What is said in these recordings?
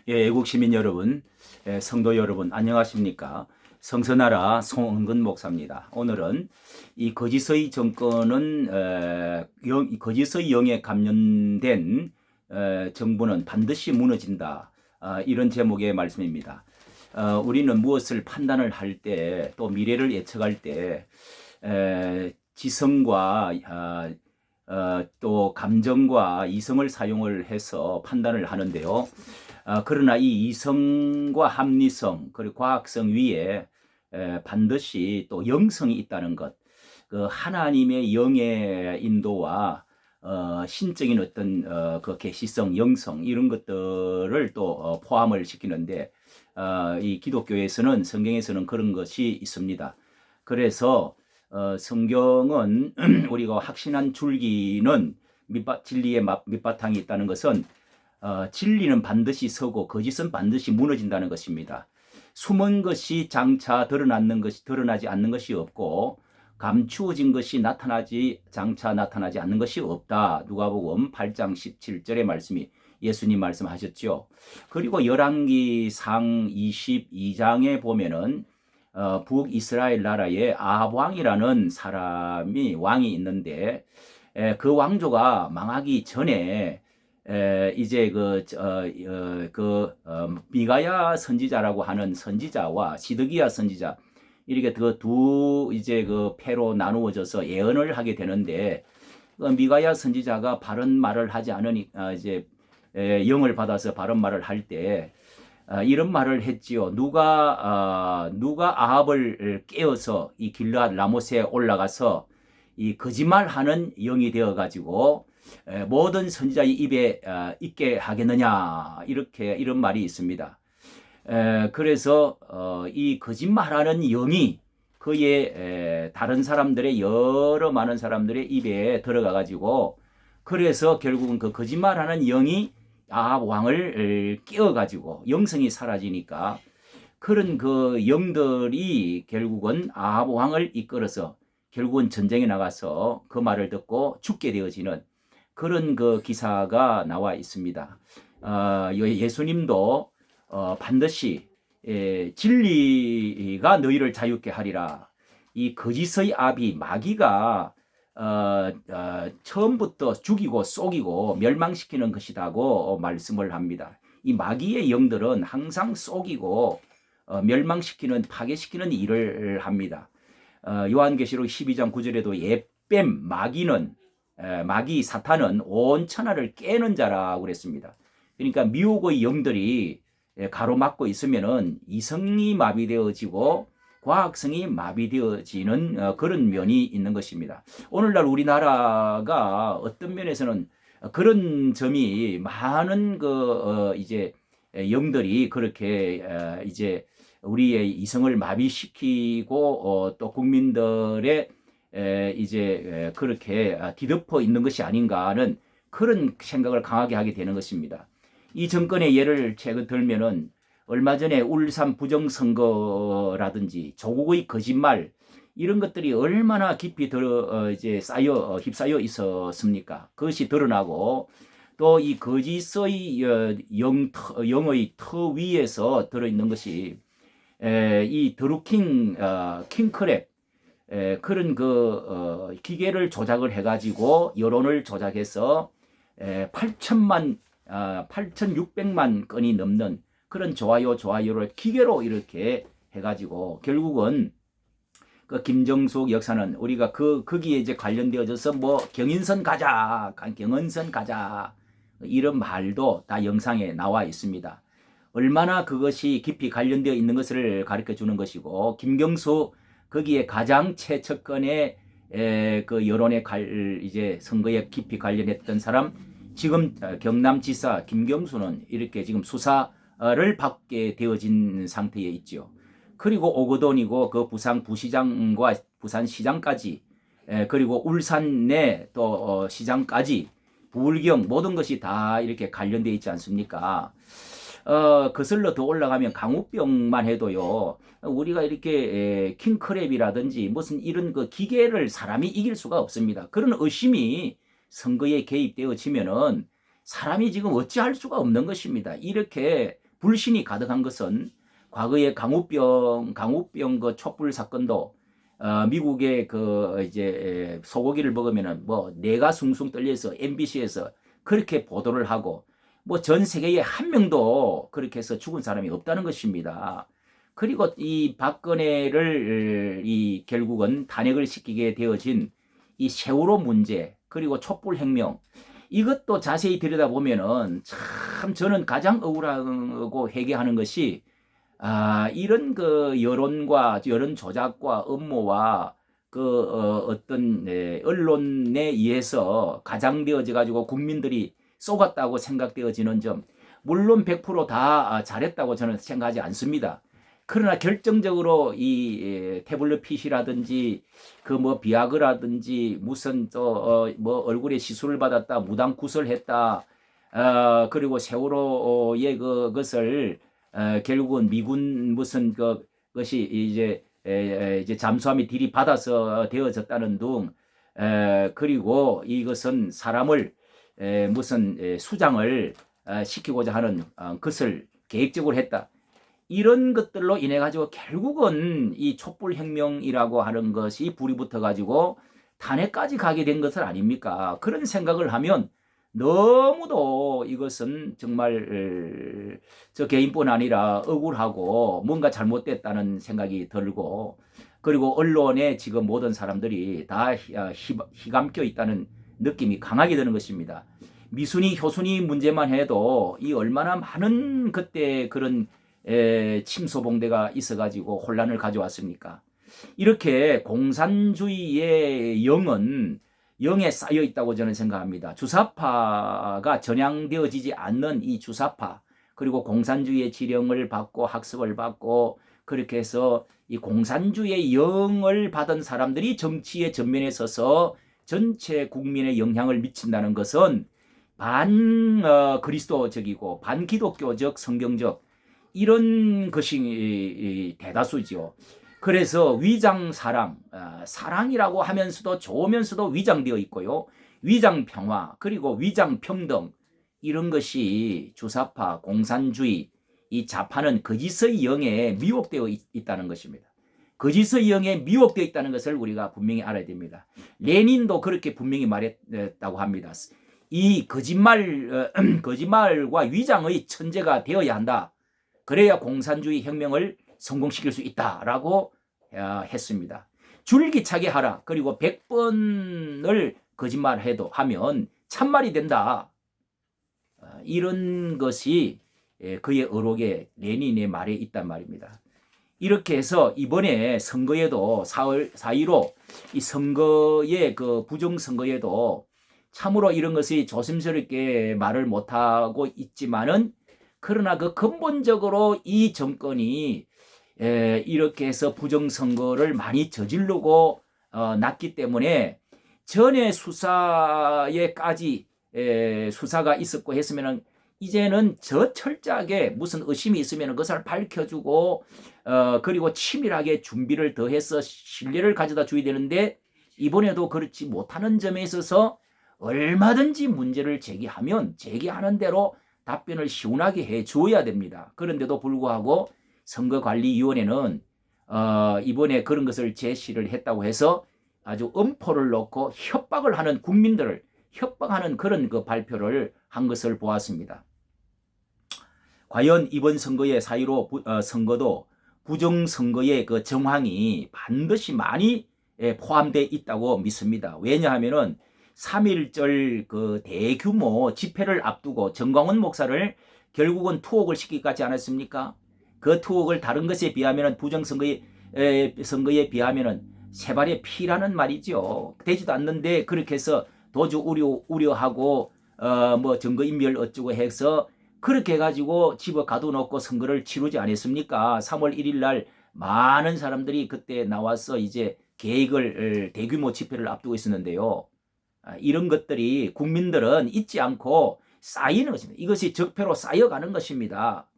예, 애국 시민 여러분, 성도 여러분, 안녕하십니까? 성서나라 송은근 목사입니다. 오늘은 이 거짓의 정권은 거짓의 영에 감염된 정부는 반드시 무너진다. 이런 제목의 말씀입니다. 우리는 무엇을 판단을 할 때, 또 미래를 예측할 때 지성과 또 감정과 이성을 사용을 해서 판단을 하는데요. 그러나 이 이성과 합리성 그리고 과학성 위에 반드시 또 영성이 있다는 것, 그 하나님의 영의 인도와 신적인 어떤 그 계시성, 영성 이런 것들을 또 포함을 시키는데 이 기독교에서는 성경에서는 그런 것이 있습니다. 그래서 성경은 우리가 확신한 줄기는 진리의 밑바탕이 있다는 것은 진리는 반드시 서고 거짓은 반드시 무너진다는 것입니다. 숨은 것이 장차 드러나지 않는 것이 없고 감추어진 것이 장차 나타나지 않는 것이 없다. 누가복음 8장 17절의 말씀이 예수님 말씀하셨죠. 그리고 열왕기상 22장에 보면은 북이스라엘 나라에 아합 왕이라는 사람이 왕이 있는데 그 왕조가 망하기 전에 이제 미가야 선지자라고 하는 선지자와 시드기야 선지자 이렇게 그 이제 그 패로 나누어져서 예언을 하게 되는데 미가야 선지자가 바른 말을 하지 않으니 이제 영을 받아서 바른 말을 할 때 이런 말을 했지요. 누가 아합을 깨어서 이 길르앗 라못에 올라가서 이 거짓말하는 영이 되어 가지고 모든 선지자의 입에 있게 하겠느냐, 이런 말이 있습니다. 그래서 이 거짓말하는 영이 그의 다른 사람들의 많은 사람들의 입에 들어가 가지고 그래서 결국은 그 거짓말하는 영이 아합 왕을 깨어 가지고 영성이 사라지니까 그런 그 영들이 결국은 아합 왕을 이끌어서 결국은 전쟁에 나가서 그 말을 듣고 죽게 되어지는 그런 그 기사가 나와 있습니다. 예수님도 반드시 진리가 너희를 자유케 하리라. 이 거짓의 아비 마귀가 처음부터 죽이고 속이고 멸망시키는 것이라고 말씀을 합니다. 이 마귀의 영들은 항상 속이고 멸망시키는 파괴시키는 일을 합니다. 요한계시록 12장 9절에도 옛뱀 마귀 사탄은 온 천하를 깨는 자라고 그랬습니다. 그러니까 미혹의 영들이 가로막고 있으면은 이성이 마비되어지고 과학성이 마비되어지는 그런 면이 있는 것입니다. 오늘날 우리나라가 어떤 면에서는 그런 점이 많은 이제 영들이 그렇게 이제 우리의 이성을 마비시키고 또 국민들의 이제 그렇게 뒤덮어 있는 것이 아닌가 하는 그런 생각을 강하게 하게 되는 것입니다. 이 정권의 예를 들면은 얼마 전에 울산 부정선거라든지 조국의 거짓말 이런 것들이 얼마나 깊이 이제 휩싸여 있었습니까? 그것이 드러나고 또 이 거짓의 영의 터 위에서 들어있는 것이 이 드루킹 킹크랩 그런 기계를 조작을 해가지고 여론을 조작해서 8,600만 건이 넘는 그런 좋아요를 기계로 이렇게 해가지고 결국은 그 김정숙 역사는 우리가 거기에 이제 관련되어져서 뭐 경인선 가자 이런 말도 다 영상에 나와 있습니다. 얼마나 그것이 깊이 관련되어 있는 것을 가르쳐 주는 것이고 김경수 거기에 가장 최측근의 그 여론의 이제 선거에 깊이 관련했던 사람 지금 경남지사 김경수는 이렇게 지금 수사를 받게 되어진 상태에 있죠. 그리고 오거돈이고 그 부산 부시장과 부산시장까지 그리고 울산 내 또 시장까지 부울경 모든 것이 다 이렇게 관련되어 있지 않습니까? 거슬러 더 올라가면 강우병만 해도요. 우리가 이렇게 킹크랩이라든지 무슨 이런 그 기계를 사람이 이길 수가 없습니다. 그런 의심이 선거에 개입되어지면은 사람이 지금 어찌할 수가 없는 것입니다. 이렇게 불신이 가득한 것은 과거에 강우병 그 촛불 사건도 미국의 그 이제 소고기를 먹으면은 뭐 뇌가 숭숭 떨려서 MBC에서 그렇게 보도를 하고 뭐 전 세계에 한 명도 그렇게 해서 죽은 사람이 없다는 것입니다. 그리고 이 박근혜를 결국은 탄핵을 시키게 되어진 이 세월호 문제 그리고 촛불혁명 이것도 자세히 들여다보면은 참 저는 가장 억울하고 회개하는 것이 이런 그 여론 조작과 음모와 어떤 언론에 의해서 가장되어져 가지고 국민들이 속았다고 생각되어지는 점 물론 100%다 잘했다고 저는 생각하지 않습니다. 그러나 결정적으로 이 태블릿 PC라든지 그 뭐 비아그라든지 무슨 또 뭐 얼굴에 시술을 받았다 무단 구설했다 그리고 세월호의 그것을 결국은 미군 무슨 그것이 이제 잠수함이 들이받아서 되어졌다는 등 그리고 이것은 사람을 무슨 수장을 시키고자 하는 것을 계획적으로 했다. 이런 것들로 인해 가지고 결국은 이 촛불혁명이라고 하는 것이 불이 붙어 가지고 탄핵까지 가게 된 것은 아닙니까? 그런 생각을 하면 너무도 이것은 정말 저 개인뿐 아니라 억울하고 뭔가 잘못됐다는 생각이 들고 그리고 언론에 지금 모든 사람들이 다 휘감겨 있다는 느낌이 강하게 드는 것입니다. 미순이 효순이 문제만 해도 이 얼마나 많은 그때 그런 침소봉대가 있어가지고 혼란을 가져왔습니까? 이렇게 공산주의의 영에 쌓여 있다고 저는 생각합니다. 주사파가 전향되어지지 않는 이 주사파 그리고 공산주의의 지령을 받고 학습을 받고 그렇게 해서 이 공산주의의 영을 받은 사람들이 정치의 전면에 서서 전체 국민의 영향을 미친다는 것은 그리스도적이고 반기독교적 성경적 이런 것이 대다수죠. 그래서 위장사랑, 사랑이라고 하면서도 좋으면서도 위장되어 있고요. 위장평화, 그리고 위장평등 이런 것이 주사파, 공산주의, 이 좌파는 거짓의 영에 미혹되어 있다는 것입니다. 거짓의 영에 미혹되어 있다는 것을 우리가 분명히 알아야 됩니다. 레닌도 그렇게 분명히 말했다고 합니다. 이 거짓말과 위장의 천재가 되어야 한다. 그래야 공산주의 혁명을 성공시킬 수 있다라고 했습니다. 줄기차게 하라. 그리고 100번을 거짓말해도 하면 참말이 된다. 이런 것이 그의 어록에 레닌의 말에 있단 말입니다. 이렇게 해서 이번에 선거에도 4.15 이 선거의 그 부정선거에도 참으로 이런 것이 조심스럽게 말을 못하고 있지만은 그러나 그 근본적으로 이 정권이 이렇게 해서 부정선거를 많이 저지르고 났기 때문에 전에 수사에까지 수사가 있었고 했으면은 이제는 저 철저하게 무슨 의심이 있으면 그것을 밝혀주고 그리고 치밀하게 준비를 더해서 신뢰를 가져다 줘야 되는데 이번에도 그렇지 못하는 점에 있어서 얼마든지 문제를 제기하는 대로 답변을 시원하게 해 줘야 됩니다. 그런데도 불구하고 선거관리위원회는 이번에 그런 것을 제시를 했다고 해서 아주 엄포를 놓고 협박을 하는 국민들을 협박하는 그런 그 발표를 한 것을 보았습니다. 과연 이번 선거의 4.15 선거도 부정선거의 그 정황이 반드시 많이 포함되어 있다고 믿습니다. 왜냐하면은 3.1절 그 대규모 집회를 앞두고 정광훈 목사를 결국은 투옥을 시키지 않았습니까? 그 투옥을 다른 것에 비하면 부정선거에 비하면 세 발의 피라는 말이죠. 되지도 않는데 그렇게 해서 도주 우려하고 뭐 증거인멸 어쩌고 해서 그렇게 해가지고 집에 가둬놓고 선거를 치르지 않았습니까? 3월 1일 날 많은 사람들이 그때 나와서 이제 계획을 대규모 집회를 앞두고 있었는데요. 이런 것들이 국민들은 잊지 않고 쌓이는 것입니다. 이것이 적폐로 쌓여가는 것입니다.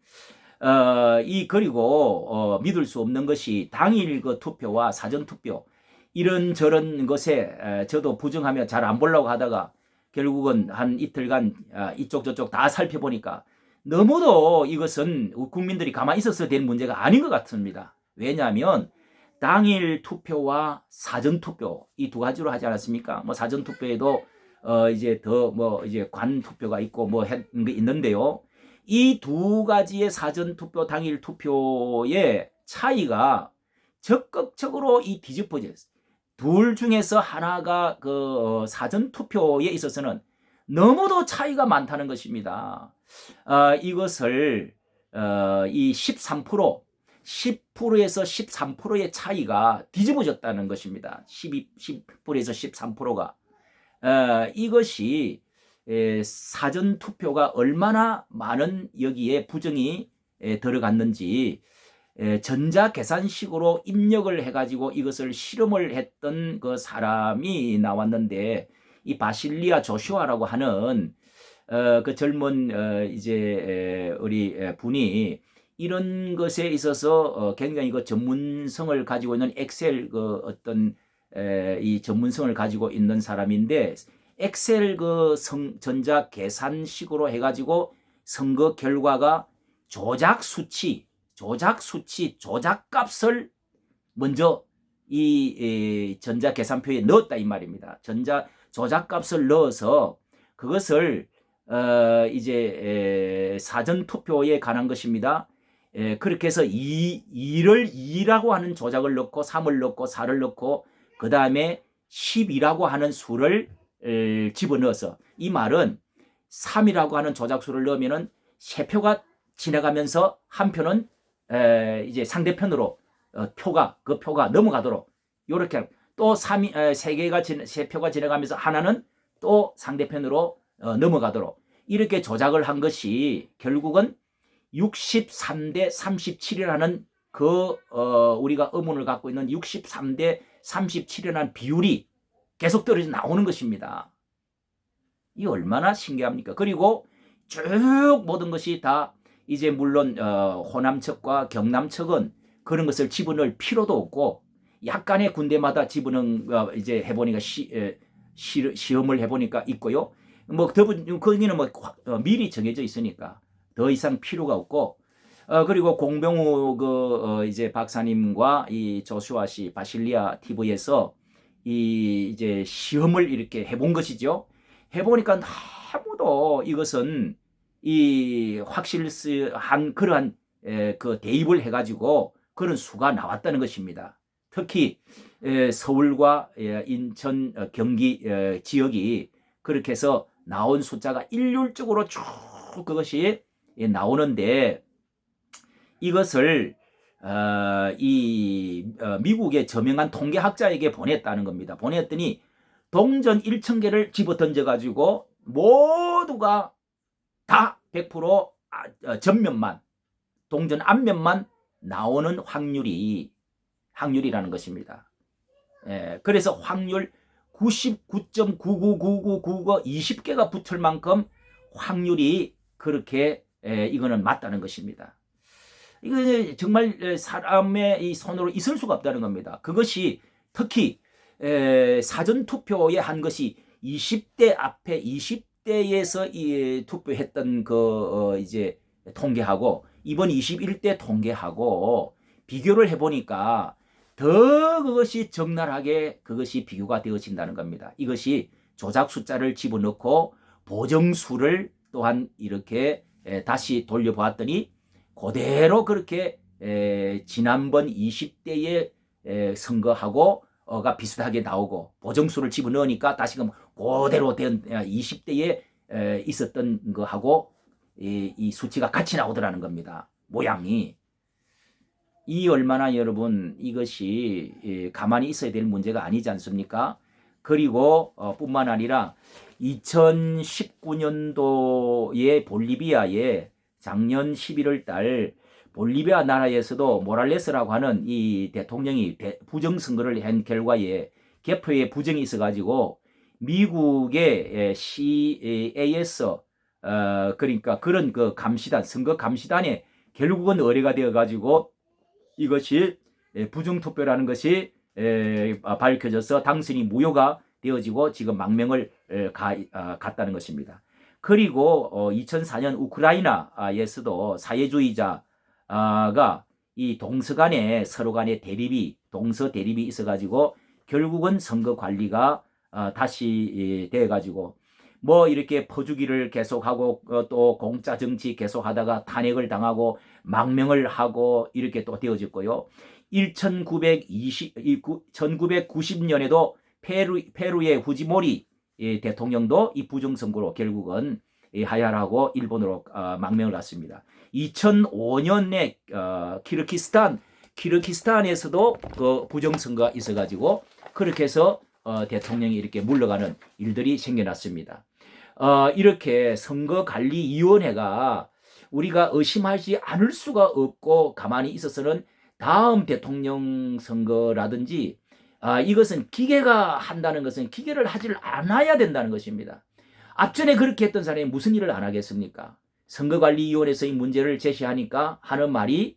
그리고 믿을 수 없는 것이 당일 그 투표와 사전 투표 이런저런 것에 저도 부정하며 잘 안 보려고 하다가 결국은 한 이틀간 이쪽 저쪽 다 살펴보니까 너무도 이것은 국민들이 가만히 있어서 된 문제가 아닌 것 같습니다. 왜냐하면 당일 투표와 사전 투표 이 두 가지로 하지 않았습니까? 뭐 사전 투표에도 이제 더 뭐 이제 관 투표가 있고 뭐 있는데요. 이 두 가지의 사전 투표, 당일 투표의 차이가 적극적으로 이 뒤집어져 있어요. 둘 중에서 하나가 그 사전 투표에 있어서는 너무도 차이가 많다는 것입니다. 이것을 이 13%, 10%에서 13%의 차이가 뒤집어졌다는 것입니다. 10%에서 13%가 이것이 사전 투표가 얼마나 많은 여기에 부정이 들어갔는지 전자 계산식으로 입력을 해가지고 이것을 실험을 했던 그 사람이 나왔는데 이 바실리아 조슈아라고 하는 그 젊은 이제 우리 분이 이런 것에 있어서 굉장히 그 전문성을 가지고 있는 엑셀 그 어떤 이 전문성을 가지고 있는 사람인데 엑셀 그 전자 계산식으로 해가지고 선거 결과가 조작 수치, 조작값을 먼저 이 전자 계산표에 넣었다 이 말입니다. 조작값을 넣어서 그것을 이제 사전 투표에 관한 것입니다. 그렇게 해서 2라고 하는 조작을 넣고 3을 넣고 4를 넣고 그 다음에 10이라고 하는 수를 집어넣어서 이 말은 3이라고 하는 조작수를 넣으면은 세 표가 지나가면서 한 표는 이제 상대편으로 그 표가 넘어가도록 요렇게 또 세 표가 지나가면서 하나는 또 상대편으로 넘어가도록 이렇게 조작을 한 것이 결국은 63대 37이라는 그 우리가 의문을 갖고 있는 63대 37이라는 비율이 계속 떨어져 나오는 것입니다. 이 얼마나 신기합니까? 그리고 쭉 모든 것이 다 이제 물론 호남 측과 경남 측은 그런 것을 집어넣을 필요도 없고 약간의 군대마다 집어넣은 이제 해보니까 시험을 해보니까 있고요. 뭐 거기는 뭐 미리 정해져 있으니까 더 이상 필요가 없고 그리고 공병우 이제 박사님과 이 조슈아 씨 바실리아 TV에서 이제 시험을 이렇게 해본 것이죠. 해보니까 아무도 이것은 이 확실한 그러한 그 대입을 해가지고 그런 수가 나왔다는 것입니다. 특히 서울과 인천, 경기 지역이 그렇게 해서 나온 숫자가 일률적으로 쭉 그것이 나오는데 이것을 미국의 저명한 통계학자에게 보냈다는 겁니다. 보냈더니 동전 1,000개를 집어 던져가지고 모두가 다 100% 전면만 동전 앞면만 나오는 확률이라는 것입니다. 그래서 확률 99.9999999 20개가 붙을 만큼 확률이 그렇게 이거는 맞다는 것입니다. 이거 정말 사람의 이 손으로 있을 수가 없다는 겁니다. 그것이 특히 사전 투표에 한 것이 20대 앞에 20대에서 투표했던 이제 통계하고 이번 21대 통계하고 비교를 해보니까 더 그것이 적나라하게 그것이 비교가 되어진다는 겁니다. 이것이 조작 숫자를 집어넣고 보정수를 또한 이렇게 다시 돌려보았더니 그대로 그렇게 지난번 20대의 선거하고가 비슷하게 나오고 보정수를 집어넣으니까 다시금 그대로 된 20대에 있었던 거하고 이 수치가 같이 나오더라는 겁니다. 모양이. 이 얼마나 여러분 이것이 가만히 있어야 될 문제가 아니지 않습니까? 그리고 뿐만 아니라 2019년도에 볼리비아에 작년 11월 달 볼리비아 나라에서도 모랄레스라고 하는 이 대통령이 부정선거를 한 결과에 개표에 부정이 있어가지고 미국의 CAS 그러니까 그런 그 감시단 선거 감시단에 결국은 의뢰가 되어가지고 이것이 부정투표라는 것이 밝혀져서 당선이 무효가 되어지고 지금 망명을 갔다는 것입니다. 그리고 2004년 우크라이나에서도 사회주의자가 이 동서 간에 서로 간에 동서 대립이 있어가지고 결국은 선거 관리가 다시 돼가지고 뭐 이렇게 퍼주기를 계속하고 또 공짜 정치 계속하다가 탄핵을 당하고 망명을 하고 이렇게 또 되어졌고요. 1990년에도 페루의 후지모리 대통령도 이 부정선거로 결국은 하야하고 일본으로 망명을 갔습니다. 2005년에 키르기스탄에서도 그 부정선거가 있어가지고 그렇게 해서 대통령이 이렇게 물러가는 일들이 생겨났습니다. 이렇게 선거관리위원회가 우리가 의심하지 않을 수가 없고 가만히 있어서는 다음 대통령 선거라든지 이것은 기계가 한다는 것은 기계를 하지 않아야 된다는 것입니다. 앞전에 그렇게 했던 사람이 무슨 일을 안 하겠습니까? 선거관리위원회에서 이 문제를 제시하니까 하는 말이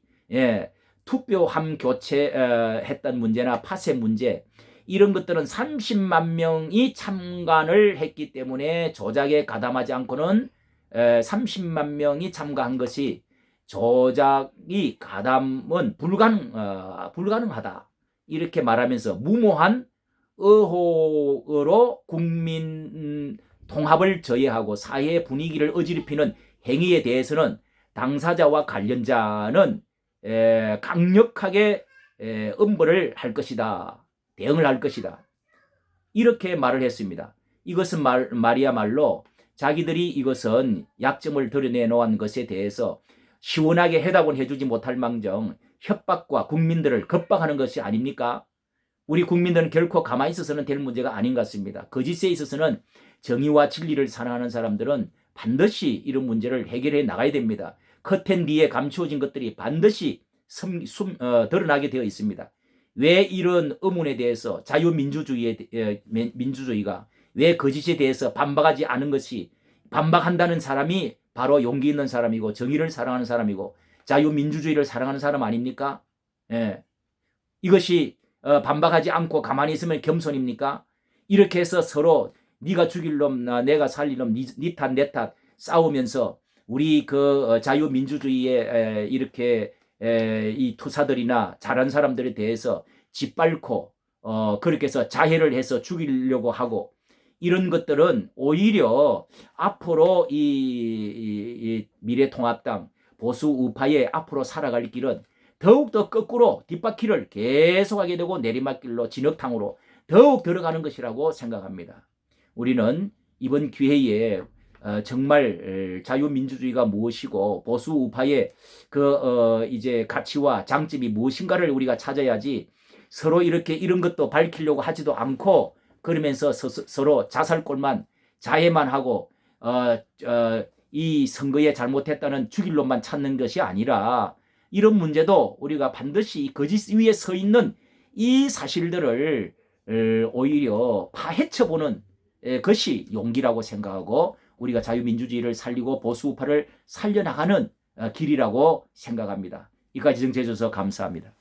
투표함 교체했던 문제나 파쇄 문제 이런 것들은 30만 명이 참관을 했기 때문에 조작에 가담하지 않고는 30만 명이 참가한 것이 조작이 가담은 불가능하다. 이렇게 말하면서 무모한 의혹으로 국민 통합을 저해하고 사회 분위기를 어지럽히는 행위에 대해서는 당사자와 관련자는 강력하게 엄벌을 할 것이다. 대응을 할 것이다. 이렇게 말을 했습니다. 이것은 말이야말로 자기들이 이것은 약점을 드러내놓은 것에 대해서 시원하게 해답은 해주지 못할 망정 협박과 국민들을 겁박하는 것이 아닙니까? 우리 국민들은 결코 가만히 있어서는 될 문제가 아닌 것 같습니다. 거짓에 있어서는 정의와 진리를 사랑하는 사람들은 반드시 이런 문제를 해결해 나가야 됩니다. 커튼 뒤에 감추어진 것들이 반드시 드러나게 되어 있습니다. 왜 이런 의문에 대해서 민주주의가 왜 거짓에 대해서 반박하지 않은 것이 반박한다는 사람이 바로 용기 있는 사람이고 정의를 사랑하는 사람이고 자유민주주의를 사랑하는 사람 아닙니까? 이것이 반박하지 않고 가만히 있으면 겸손입니까? 이렇게 해서 서로 네가 죽일 놈 내가 살릴 놈 네 탓 내 탓 싸우면서 우리 그 자유민주주의에 이렇게 이 투사들이나 잘한 사람들에 대해서 짓밟고 그렇게 해서 자해를 해서 죽이려고 하고 이런 것들은 오히려 앞으로 이 미래통합당 보수 우파의 앞으로 살아갈 길은 더욱더 거꾸로 뒷바퀴를 계속하게 되고 내리막길로 진흙탕으로 더욱 들어가는 것이라고 생각합니다. 우리는 이번 기회에 정말 자유민주주의가 무엇이고 보수 우파의 이제 가치와 장점이 무엇인가를 우리가 찾아야지 서로 이렇게 이런 것도 밝히려고 하지도 않고 그러면서 서로 자살골만 자해만 하고 이 선거에 잘못했다는 죽일 놈만 찾는 것이 아니라 이런 문제도 우리가 반드시 거짓 위에 서 있는 이 사실들을 오히려 파헤쳐보는 것이 용기라고 생각하고 우리가 자유민주주의를 살리고 보수우파를 살려나가는 길이라고 생각합니다. 이까지 정치해 주셔서 감사합니다.